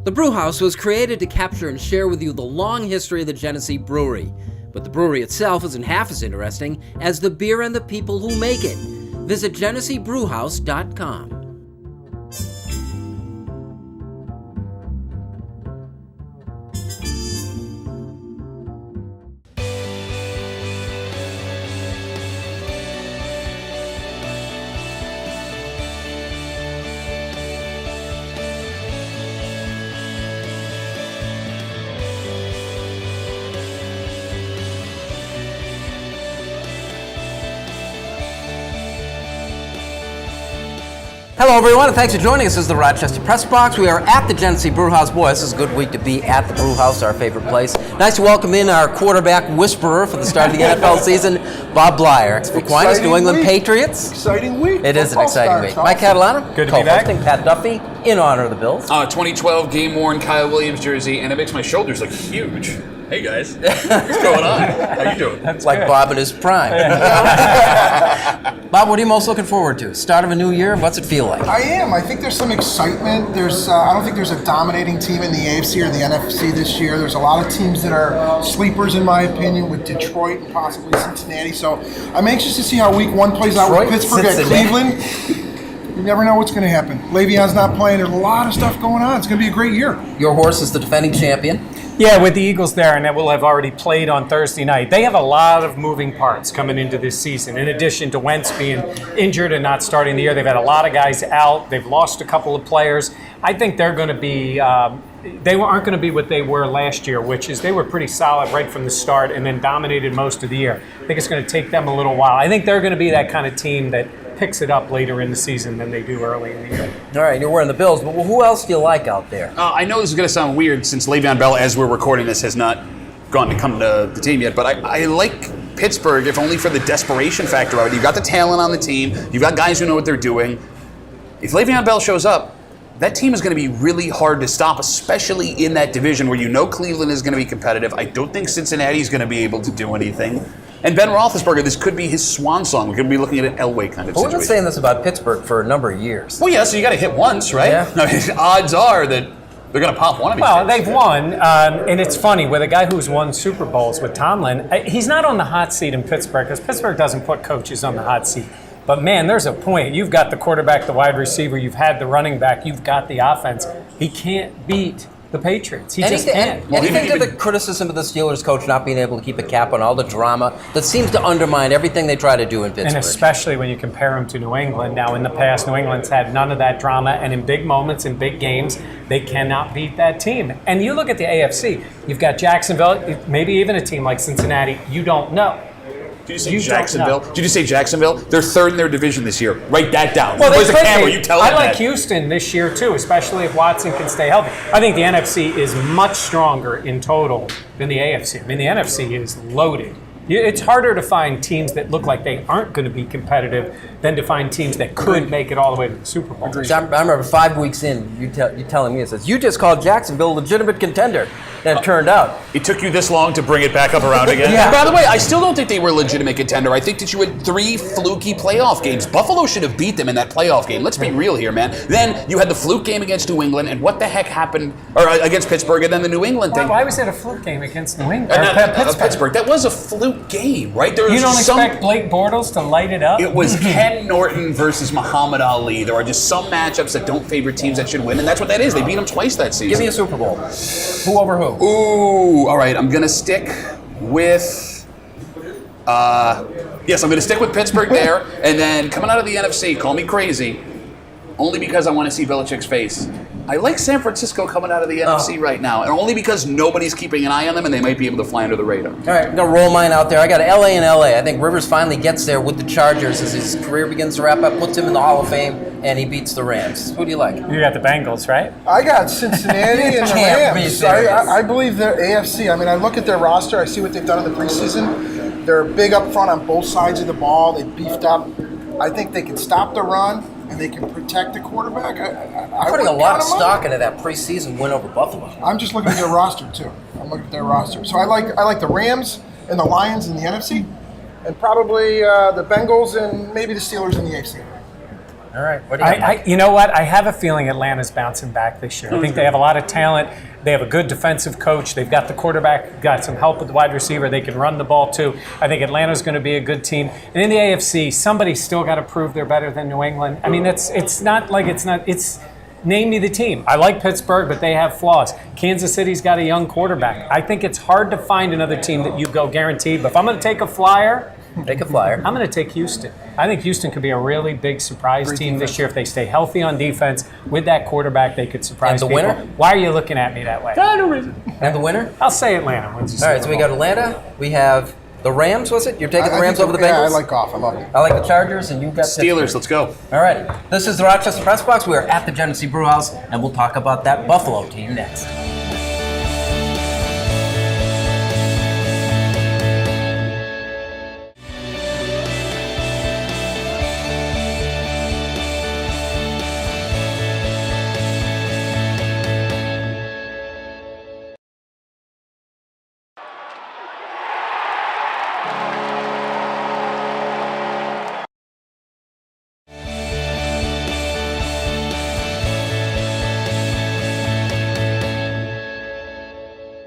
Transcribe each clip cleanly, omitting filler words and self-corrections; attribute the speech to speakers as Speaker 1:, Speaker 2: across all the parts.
Speaker 1: The Brew House was created to capture and share with you the long history of the Genesee Brewery. But the brewery itself isn't half as interesting as the beer and the people who make it. Visit GeneseeBrewHouse.com. Hello, everyone, and thanks for joining us. This is the Rochester Press Box. We are at the Genesee Brew House. Boy, this is a good week to be at the Brew House, our favorite place. Nice to welcome in our quarterback whisperer for the start of the NFL season, Bob Bleier. Aquinas, New England Patriots.
Speaker 2: Exciting week.
Speaker 1: It is an exciting week. Mike Catalana,
Speaker 3: good to be back.
Speaker 1: Pat Duffy, in honor of the Bills.
Speaker 4: 2012 game-worn Kyle Williams jersey, and it makes my shoulders look huge. Hey guys, what's going on? How you doing?
Speaker 1: That's like good. Bob in his prime. Bob, what are you most looking forward to? Start of a new year? What's it feel like?
Speaker 2: I am. I think there's some excitement. I don't think there's a dominating team in the AFC or the NFC this year. There's a lot of teams that are sleepers, in my opinion, with Detroit and possibly Cincinnati. So I'm anxious to see how Week 1 plays out with Pittsburgh at Cleveland. You never know what's going to happen. Le'Veon's not playing. There's a lot of stuff going on. It's going to be a great year.
Speaker 1: Your horse is the defending champion.
Speaker 3: Yeah, with the Eagles there, and that will have already played on Thursday night. They have a lot of moving parts coming into this season. In addition to Wentz being injured and not starting the year, they've had a lot of guys out. They've lost a couple of players. I think they're going to be they aren't going to be what they were last year, which is they were pretty solid right from the start and then dominated most of the year. I think it's going to take them a little while. I think they're going to be that kind of team that picks it up later in the season than they do early in the year.
Speaker 1: All right, you're wearing the Bills, but who else do you like out there?
Speaker 4: I know this is going to sound weird since Le'Veon Bell, as we're recording this, has not gone to come to the team yet, but I like Pittsburgh, if only for the desperation factor of it. You've got the talent on the team. You've got guys who know what they're doing. If Le'Veon Bell shows up, that team is going to be really hard to stop, especially in that division where you know Cleveland is going to be competitive. I don't think Cincinnati is going to be able to do anything. And Ben Roethlisberger, this could be his swan song. We could be looking at an Elway kind of situation.
Speaker 1: We've been saying this about Pittsburgh for a number of years.
Speaker 4: Well, yeah, so you got to hit once, right?
Speaker 1: Yeah.
Speaker 4: I mean, odds are that they're going to pop one of these
Speaker 3: Well,
Speaker 4: days.
Speaker 3: they've won, and it's funny, with a guy who's won Super Bowls with Tomlin, he's not on the hot seat in Pittsburgh because Pittsburgh doesn't put coaches on the hot seat. But, man, there's a point. You've got the quarterback, the wide receiver, you've had the running back, you've got the offense. He can't beat the Patriots. He just can't.
Speaker 1: Anything to the criticism of the Steelers coach not being able to keep a cap on all the drama that seems to undermine everything they try to do in Pittsburgh.
Speaker 3: And especially when you compare him to New England. Now, in the past, New England's had none of that drama, and in big moments, in big games, they cannot beat that team. And you look at the AFC, you've got Jacksonville, maybe even a team like Cincinnati, you don't know.
Speaker 4: Did you say Jacksonville? Did you say Jacksonville? They're third in their division this year. Write that down.
Speaker 3: Well,
Speaker 4: where's the camera? You tell them
Speaker 3: I like
Speaker 4: that.
Speaker 3: Houston this year, too, especially if Watson can stay healthy. I think the NFC is much stronger in total than the AFC. I mean, the NFC is loaded. It's harder to find teams that look like they aren't going to be competitive than to find teams that could make it all the way to the Super Bowl.
Speaker 1: I remember 5 weeks in, you telling me, it says, you just called Jacksonville a legitimate contender. And it turned out.
Speaker 4: It took you this long to bring it back up around again?
Speaker 1: Yeah.
Speaker 4: And by the way, I still don't think they were a legitimate contender. I think that you had 3 fluky playoff games. Buffalo should have beat them in that playoff game. Let's be real here, man. Then you had the fluke game against New England, and what the heck happened, or against Pittsburgh, and then the New England thing.
Speaker 3: Why was it a fluke game against New England?
Speaker 4: Pittsburgh. That was a fluke game, right? There
Speaker 3: you don't expect Blake Bortles to light it up?
Speaker 4: It was Ken Norton versus Muhammad Ali. There are just some matchups that don't favor teams that should win, and that's what that is. They beat them twice that season.
Speaker 1: Give me a Super Bowl. Who over who?
Speaker 4: Ooh, all right. I'm going to stick with... yes, I'm going to stick with Pittsburgh there, and then coming out of the NFC, call me crazy, only because I want to see Belichick's face. I like San Francisco coming out of the NFC right now, and only because nobody's keeping an eye on them, and they might be able to fly under the radar. All
Speaker 1: right, I'm going to roll mine out there. I got LA and LA. I think Rivers finally gets there with the Chargers as his career begins to wrap up, puts him in the Hall of Fame, and he beats the Rams. Who do you like?
Speaker 3: You got the Bengals, right?
Speaker 2: I got Cincinnati and the Rams. I believe they're AFC. I mean, I look at their roster. I see what they've done in the preseason. They're big up front on both sides of the ball. They beefed up. I think they can stop the run. And they can protect the quarterback. I'm
Speaker 1: putting a lot of stock into that preseason win over Buffalo.
Speaker 2: I'm just looking at their roster too. I'm looking at their roster. So I like the Rams and the Lions in the NFC, and probably the Bengals and maybe the Steelers in the AFC.
Speaker 1: All right. What do you got?
Speaker 3: You know what? I have a feeling Atlanta's bouncing back this year. I think they have a lot of talent. They have a good defensive coach. They've got the quarterback, got some help with the wide receiver. They can run the ball too. I think Atlanta's going to be a good team. And in the AFC, somebody's still got to prove they're better than New England. I mean, it's name me the team. I like Pittsburgh, but they have flaws. Kansas City's got a young quarterback. I think it's hard to find another team that you go guaranteed. But if I'm going to take a flyer, I'm going to take Houston. I think Houston could be a really big surprise team this year if they stay healthy on defense. With that quarterback, they could surprise
Speaker 1: people.
Speaker 3: And the winner? Why are you looking at me that way?
Speaker 1: No reason. And the winner?
Speaker 3: I'll say Atlanta wins the Super
Speaker 1: All right, so we
Speaker 3: Bowl.
Speaker 1: got Atlanta. We have the Rams, was it? You're taking the Rams over the Bengals?
Speaker 2: Yeah, I like Goff. I love it.
Speaker 1: I like the Chargers, and you've got
Speaker 4: Steelers,
Speaker 1: Pittsburgh.
Speaker 4: let's go.
Speaker 1: All right. This is the Rochester Press Box. We are at the Genny Brew House, and we'll talk about that Buffalo team next.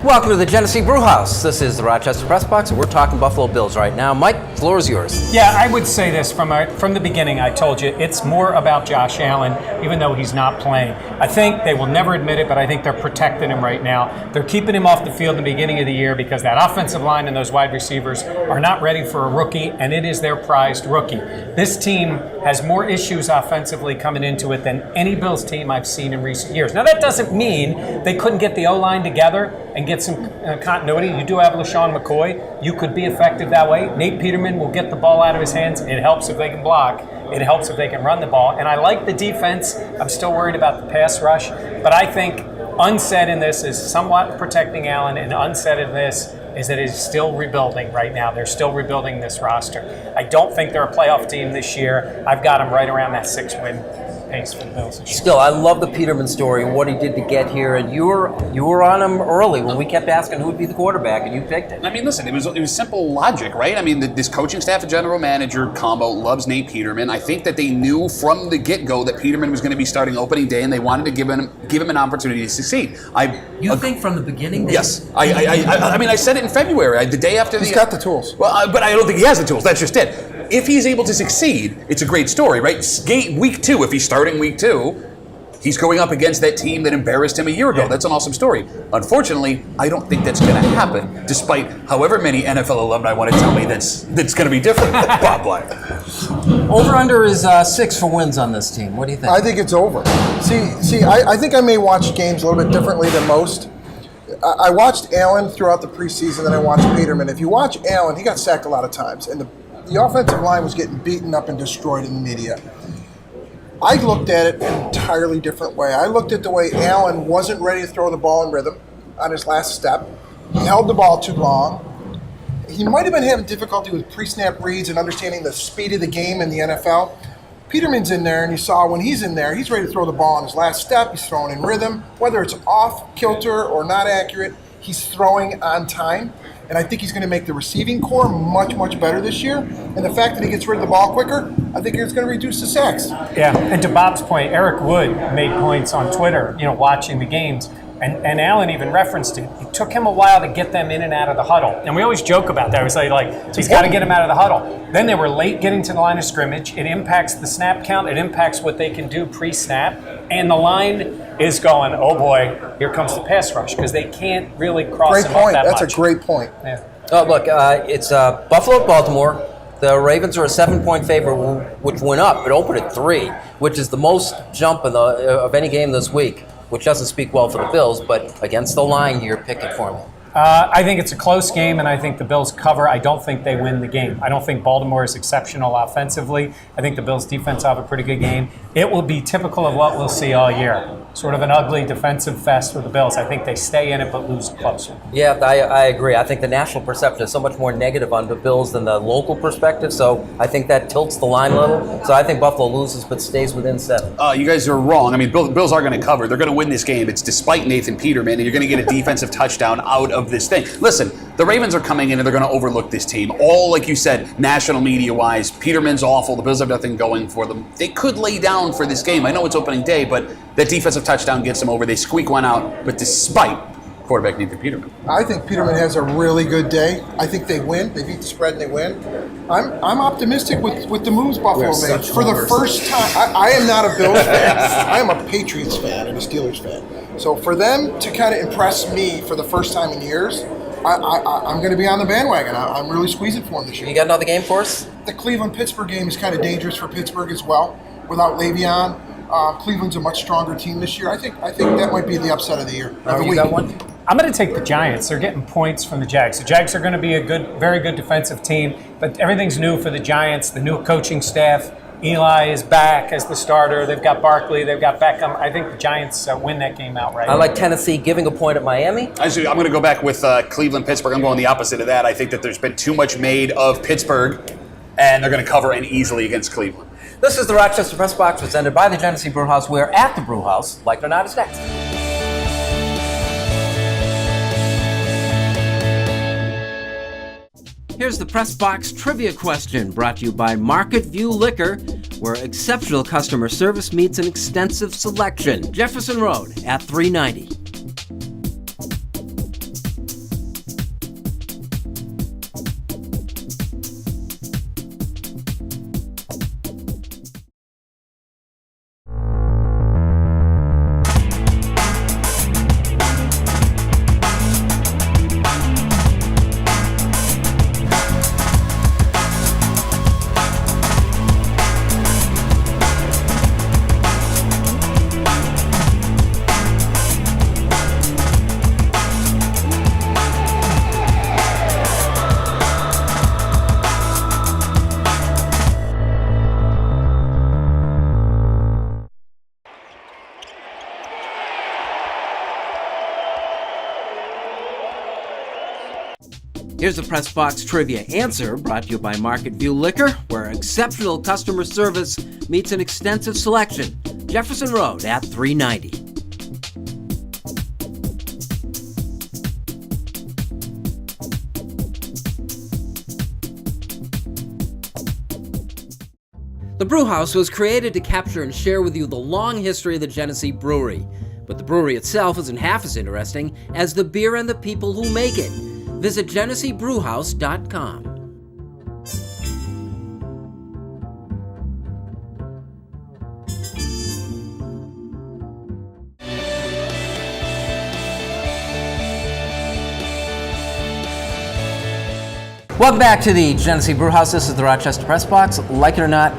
Speaker 1: Welcome to the Genny Brew House. This is the Rochester Press Box, and we're talking Buffalo Bills right now. Mike, the floor is yours.
Speaker 3: Yeah, I would say this from the beginning. I told you it's more about Josh Allen, even though he's not playing. I think they will never admit it, but I think they're protecting him right now. They're keeping him off the field in the beginning of the year because that offensive line and those wide receivers are not ready for a rookie, and it is their prized rookie. This team has more issues offensively coming into it than any Bills team I've seen in recent years. Now, that doesn't mean they couldn't get the O-line together and get some continuity. You do have LaShawn McCoy. You could be effective that way. Nate Peterman will get the ball out of his hands. It helps if they can block. It helps if they can run the ball. And I like the defense. I'm still worried about the pass rush. But I think unsaid in this is somewhat protecting Allen, and unsaid in this is that it's still rebuilding right now. They're still rebuilding this roster. I don't think they're a playoff team this year. I've got them right around that 6-win pace for the Bills this year.
Speaker 1: Still, I love the Peterman story and what he did to get here. And you were on him early when we kept asking who would be the quarterback, and you picked it.
Speaker 4: I mean, listen, it was simple logic, right? I mean, this coaching staff and general manager combo loves Nate Peterman. I think that they knew from the get-go that Peterman was going to be starting opening day, and they wanted to give him an opportunity to succeed.
Speaker 1: You think from the beginning?
Speaker 4: Yes. I mean, I said it in February, the day after
Speaker 2: He's got the tools.
Speaker 4: Well, but I don't think he has the tools. That's just it. If he's able to succeed, it's a great story, right? Week 2, if he's starting week 2, he's going up against that team that embarrassed him a year ago. Yeah. That's an awesome story. Unfortunately, I don't think that's going to happen, despite however many NFL alumni want to tell me that's going to be different. Bob Bleier.
Speaker 1: Over-under is 6 for wins on this team. What do you think?
Speaker 2: I think it's over. See, I think I may watch games a little bit differently than most. I watched Allen throughout the preseason, then I watched Peterman. If you watch Allen, he got sacked a lot of times, and the offensive line was getting beaten up and destroyed in the media. I looked at it an entirely different way. I looked at the way Allen wasn't ready to throw the ball in rhythm on his last step. He held the ball too long. He might have been having difficulty with pre-snap reads and understanding the speed of the game in the NFL. Peterman's in there, and you saw when he's in there, he's ready to throw the ball on his last step. He's throwing in rhythm. Whether it's off kilter or not accurate, he's throwing on time. And I think he's going to make the receiving core much, much better this year. And the fact that he gets rid of the ball quicker, I think it's going to reduce the sacks.
Speaker 3: Yeah, and to Bob's point, Eric Wood made points on Twitter, watching the games. And Allen even referenced it. It took him a while to get them in and out of the huddle. And we always joke about that. We say, he's got to get him out of the huddle. Then they were late getting to the line of scrimmage. It impacts the snap count. It impacts what they can do pre-snap. And the line is going, oh boy, here comes the pass rush, because they can't really cross him up that much.
Speaker 2: That's a great point.
Speaker 3: Yeah.
Speaker 1: Oh, look, it's Buffalo, Baltimore. The Ravens are a 7-point favorite, which went up. It opened at 3, which is the most jump of any game this week, which doesn't speak well for the Bills, but against the line here, pick it for me.
Speaker 3: I think it's a close game, and I think the Bills cover. I don't think they win the game. I don't think Baltimore is exceptional offensively. I think the Bills' defense will have a pretty good game. It will be typical of what we'll see all year. Sort of an ugly defensive fest for the Bills. I think they stay in it but lose closer.
Speaker 1: Yeah, I agree. I think the national perception is so much more negative on the Bills than the local perspective, so I think that tilts the line a little. So I think Buffalo loses but stays within 7.
Speaker 4: You guys are wrong. I mean, Bills are going to cover. They're going to win this game. It's despite Nathan Peterman, and you're going to get a defensive touchdown out of of this thing. Listen, the Ravens are coming in and they're going to overlook this team. All, like you said, national media-wise, Peterman's awful. The Bills have nothing going for them. They could lay down for this game. I know it's opening day, but that defensive touchdown gets them over. They squeak one out, but despite quarterback Nathan Peterman.
Speaker 2: I think Peterman has a really good day. I think they win. They beat the spread and they win. I'm optimistic with the moves Buffalo made. For the first time, I am not a Bills fan. I am a Patriots fan and a Steelers fan. So for them to kind of impress me for the first time in years, I'm going to be on the bandwagon. I'm really squeezing for them this year.
Speaker 1: You got another game for us?
Speaker 2: The Cleveland-Pittsburgh game is kind of dangerous for Pittsburgh as well. Without Le'Veon, Cleveland's a much stronger team this year. I think that might be the upset of the year.
Speaker 1: You got one?
Speaker 3: I'm going to take the Giants. They're getting points from the Jags. The Jags are going to be a very good defensive team, but everything's new for the Giants. The new coaching staff. Eli is back as the starter. They've got Barkley. They've got Beckham. I think the Giants win that game outright.
Speaker 1: I like Tennessee giving a point at Miami.
Speaker 4: Actually, I'm going to go back with Cleveland-Pittsburgh. I'm going the opposite of that. I think that there's been too much made of Pittsburgh, and they're going to cover in easily against Cleveland.
Speaker 1: This is the Rochester Press Box presented by the Genny Brew House. We're at the Brew House. Like it or not, it's next. Here's the Press Box trivia question brought to you by Market View Liquor, where exceptional customer service meets an extensive selection. Jefferson Road at 390. Here's the Press Box trivia answer brought to you by Market View Liquor, where exceptional customer service meets an extensive selection. Jefferson Road at 390. The Brew House was created to capture and share with you the long history of the Genesee Brewery. But the brewery itself isn't half as interesting as the beer and the people who make it. Visit GeneseeBrewHouse.com. Welcome back to the Genesee Brew House. This is the Rochester Press Box. Like it or not,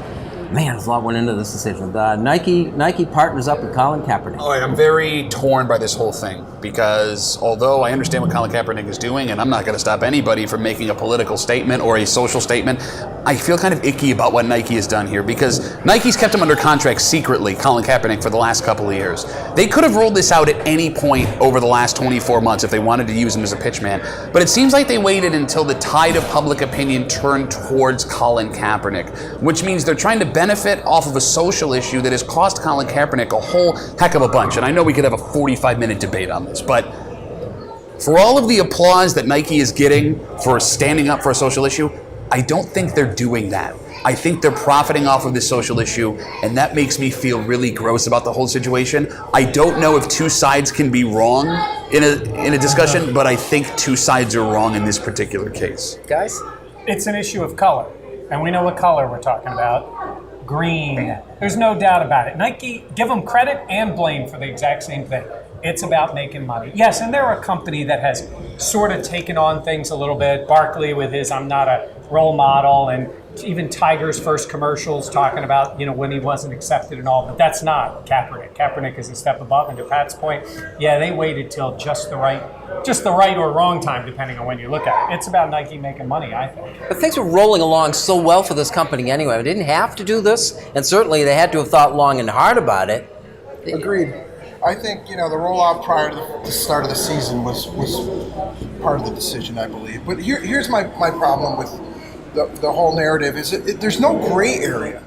Speaker 1: man, there's a lot went into this decision. Nike partners up with Colin Kaepernick.
Speaker 4: Oh, I'm very torn by this whole thing because although I understand what Colin Kaepernick is doing, and I'm not going to stop anybody from making a political statement or a social statement, I feel kind of icky about what Nike has done here because Nike's kept him under contract secretly, Colin Kaepernick, for the last couple of years. They could have rolled this out at any point over the last 24 months if they wanted to use him as a pitchman, but it seems like they waited until the tide of public opinion turned towards Colin Kaepernick, which means they're trying to benefit off of a social issue that has cost Colin Kaepernick a whole heck of a bunch. And I know we could have a 45-minute debate on this, but for all of the applause that Nike is getting for standing up for a social issue, I don't think they're doing that. I think they're profiting off of this social issue, and that makes me feel really gross about the whole situation. I don't know if two sides can be wrong in a discussion, but I think two sides are wrong in this particular case.
Speaker 1: Guys?
Speaker 3: It's an issue of color, and we know what color we're talking about. Green. There's no doubt about it. Nike, give them credit and blame for the exact same thing. It's about making money. Yes, and they're a company that has sort of taken on things a little bit. Barkley with his I'm not a role model, and even Tiger's first commercials talking about, when he wasn't accepted and all, but that's not Kaepernick. Kaepernick is a step above, and to Pat's point, yeah, they waited till just the right or wrong time, depending on when you look at it. It's about Nike making money, I think.
Speaker 1: But things were rolling along so well for this company anyway. They didn't have to do this, and certainly they had to have thought long and hard about it.
Speaker 2: Agreed. I think, the rollout prior to the start of the season was part of the decision, I believe. But here's my problem with the whole narrative is there's no gray area.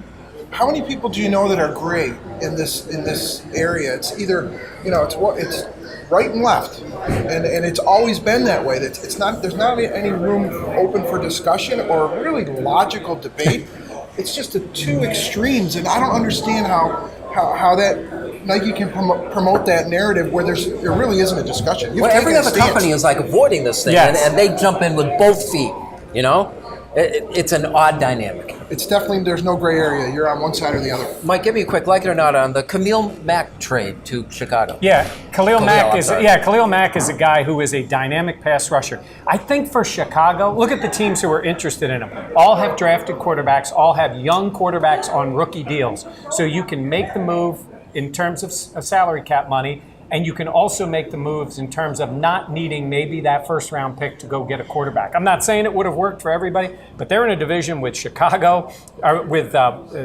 Speaker 2: How many people do you know that are gray in this area? It's either, it's right and left, and it's always been that way. That there's not any room open for discussion or really logical debate. It's just the two extremes, and I don't understand how that Nike can promote that narrative where there really isn't a discussion.
Speaker 1: Well, every other company is like avoiding this thing,
Speaker 3: Yes.
Speaker 1: and they jump in with both feet. You know, it's an odd dynamic.
Speaker 2: It's definitely, there's no gray area. You're on one side or the other.
Speaker 1: Mike, give me a quick, like it or not, on the Khalil Mack trade to Chicago.
Speaker 3: Yeah, Khalil Mack is a guy who is a dynamic pass rusher. I think for Chicago, look at the teams who are interested in him. All have drafted quarterbacks, all have young quarterbacks on rookie deals. So you can make the move in terms of salary cap money, and you can also make the moves in terms of not needing maybe that first-round pick to go get a quarterback. I'm not saying it would have worked for everybody, but they're in a division with Chicago, with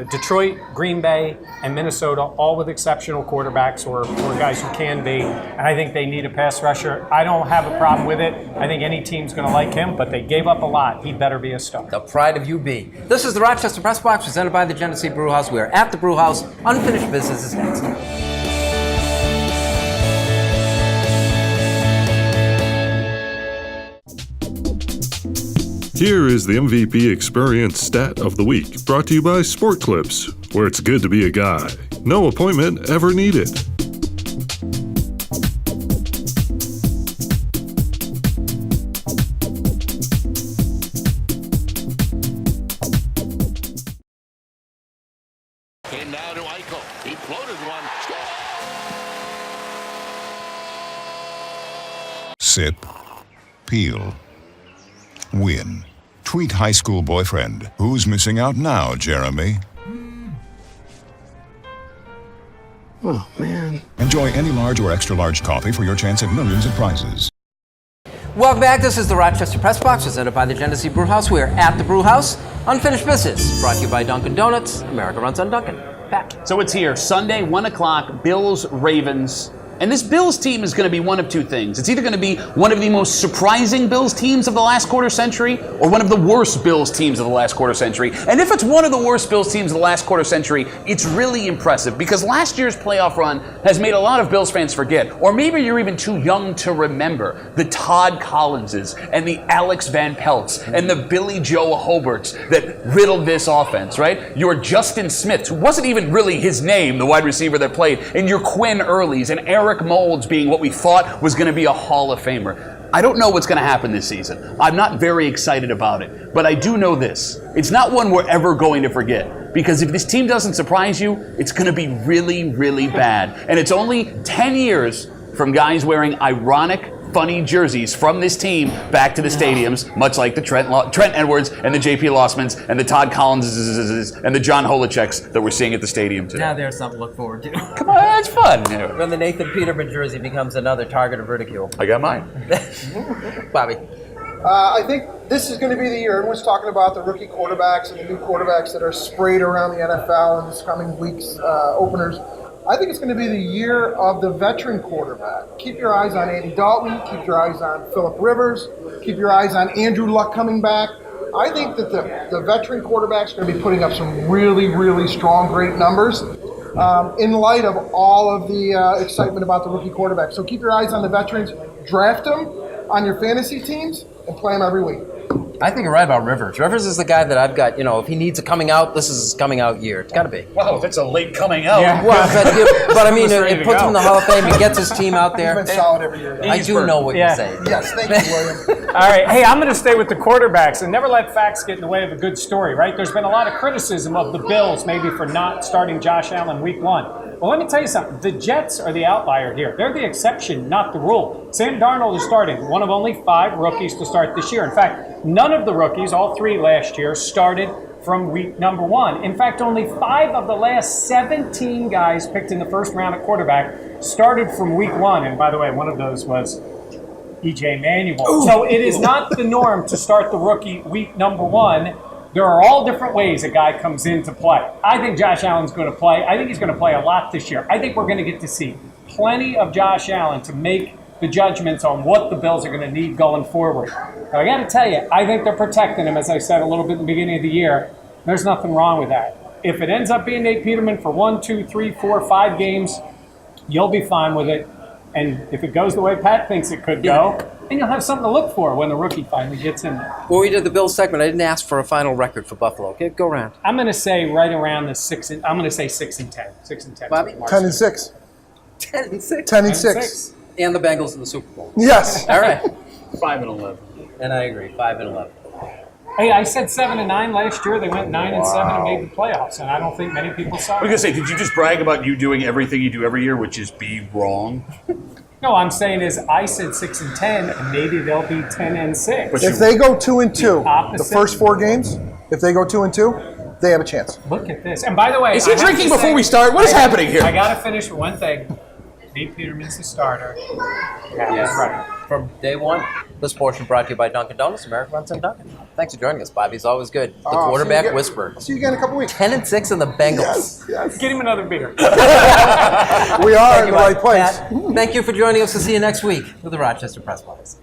Speaker 3: Detroit, Green Bay, and Minnesota, all with exceptional quarterbacks or guys who can be. And I think they need a pass rusher. I don't have a problem with it. I think any team's going to like him, but they gave up a lot. He better be a star.
Speaker 1: The pride of UB. This is the Rochester Press Box presented by the Genny Brew House. We are at the Brew House. Unfinished business is next.
Speaker 5: Here is the MVP Experience Stat of the Week, brought to you by Sport Clips, where it's good to be a guy. No appointment ever needed.
Speaker 6: Came now to Eichel. He floated one.
Speaker 7: Sit. Peel. Win. Tweet high school boyfriend. Who's missing out now, Jeremy?
Speaker 8: Oh, man.
Speaker 7: Enjoy any large or extra large coffee for your chance at millions of prizes.
Speaker 1: Welcome back. This is the Rochester Press Box presented by the Genny Brew House. We are at the Brew House. Unfinished business brought to you by Dunkin' Donuts. America runs on Dunkin'. Pat.
Speaker 4: So it's here, Sunday, 1 o'clock, Bills, Ravens. And this Bills team is going to be one of two things. It's either going to be one of the most surprising Bills teams of the last quarter century or one of the worst Bills teams of the last quarter century. And if it's one of the worst Bills teams of the last quarter century, it's really impressive because last year's playoff run has made a lot of Bills fans forget, or maybe you're even too young to remember, the Todd Collinses and the Alex Van Pelts and the Billy Joe Hobarts that riddled this offense, right? Your Justin Smith, who wasn't even really his name, the wide receiver that played, and your Quinn Earleys and Eric Moulds being what we thought was going to be a Hall of Famer. I don't know what's going to happen this season. I'm not very excited about it. But I do know this. It's not one we're ever going to forget. Because if this team doesn't surprise you, it's going to be really, really bad. And it's only 10 years from guys wearing ironic, funny jerseys from this team back to the stadiums, much like the Trent Edwards and the J.P. Lossmans and the Todd Collinses and the John Holaceks that we're seeing at the stadium today.
Speaker 1: Now there's something to look forward to.
Speaker 4: Come on, it's fun.
Speaker 1: When the Nathan Peterman jersey becomes another target of ridicule.
Speaker 4: I got mine.
Speaker 1: Bobby.
Speaker 2: I think this is going to be the year. Everyone's talking about the rookie quarterbacks and the new quarterbacks that are sprayed around the NFL in this coming week's openers. I think it's going to be the year of the veteran quarterback. Keep your eyes on Andy Dalton. Keep your eyes on Phillip Rivers. Keep your eyes on Andrew Luck coming back. I think that the veteran quarterbacks are going to be putting up some really, really strong, great numbers in light of all of the excitement about the rookie quarterback. So keep your eyes on the veterans. Draft them on your fantasy teams and play them every week.
Speaker 1: I think you're right about Rivers. Rivers is the guy that I've got, if he needs a coming out, this is his coming out year. It's got to be.
Speaker 4: Wow, that's a late coming out.
Speaker 3: Yeah.
Speaker 1: Well, but I mean,
Speaker 3: ready
Speaker 1: it
Speaker 3: to
Speaker 1: puts
Speaker 3: go.
Speaker 1: him in the Hall of Fame. He gets his team out
Speaker 2: He's
Speaker 1: there.
Speaker 2: been solid every year.
Speaker 1: I do know what you're saying.
Speaker 2: Yes, thank you, William.
Speaker 3: All right. Hey, I'm going to stay with the quarterbacks and never let facts get in the way of a good story, right? There's been a lot of criticism of the Bills maybe for not starting Josh Allen week 1. Well, let me tell you something. The Jets are the outlier here. They're the exception, not the rule. Sam Darnold is starting, one of only 5 rookies to start this year. In fact, none of the rookies, all 3 last year, started from week number 1. In fact, only 5 of the last 17 guys picked in the first round at quarterback started from week 1. And by the way, one of those was E.J. Manuel. So it is not the norm to start the rookie week number 1. There are all different ways a guy comes into play. I think Josh Allen's going to play. I think he's going to play a lot this year. I think we're going to get to see plenty of Josh Allen to make the judgments on what the Bills are going to need going forward. But I got to tell you, I think they're protecting him, as I said a little bit in the beginning of the year. There's nothing wrong with that. If it ends up being Nate Peterman for 1, 2, 3, 4, 5 games, you'll be fine with it. And if it goes the way Pat thinks it could go, then you'll have something to look for when the rookie finally gets in there.
Speaker 1: Well, we did the Bills segment. I didn't ask for a final record for Buffalo. Okay, go around.
Speaker 3: I'm going to say right around the 6 and I'm going to say 6-10. 6-10.
Speaker 1: Bobby?
Speaker 2: 10-6.
Speaker 1: 10-6.
Speaker 2: 10-6.
Speaker 1: And the Bengals in the Super Bowl.
Speaker 2: Yes.
Speaker 1: All right.
Speaker 4: 5-11.
Speaker 1: And I agree. 5-11.
Speaker 3: Hey, I said 7-9 last year. They went 9-7 and made the playoffs, and I don't think many people saw
Speaker 4: I was
Speaker 3: it.
Speaker 4: gonna say, did you just brag about you doing everything you do every year, which is be wrong?
Speaker 3: No, I'm saying is I said 6-10, and maybe they'll be 10-6.
Speaker 4: But
Speaker 2: If they go 2-2, the
Speaker 3: opposite.
Speaker 2: first 4 games, if they go 2-2, they have a chance.
Speaker 3: Look at this. And by the way,
Speaker 4: Is he
Speaker 3: I have
Speaker 4: drinking
Speaker 3: to
Speaker 4: before
Speaker 3: say-
Speaker 4: we start? What is happening here?
Speaker 3: I got to finish with one thing. Nate Peterman's the starter. Yeah,
Speaker 1: Yes.
Speaker 3: right.
Speaker 1: From day one. This portion brought to you by Dunkin' Donuts, America runs on Dunkin'. Thanks for joining us, Bobby. It's always good. The quarterback
Speaker 2: see you
Speaker 1: whisperer.
Speaker 2: I'll see you again in a couple weeks.
Speaker 1: 10-6 in the Bengals.
Speaker 2: Yes, yes.
Speaker 3: Get him another beer.
Speaker 2: We are
Speaker 1: Thank
Speaker 2: in
Speaker 1: you,
Speaker 2: the right
Speaker 1: Mike.
Speaker 2: place.
Speaker 1: Pat, thank you for joining us. We'll see you next week with the Rochester Press Box.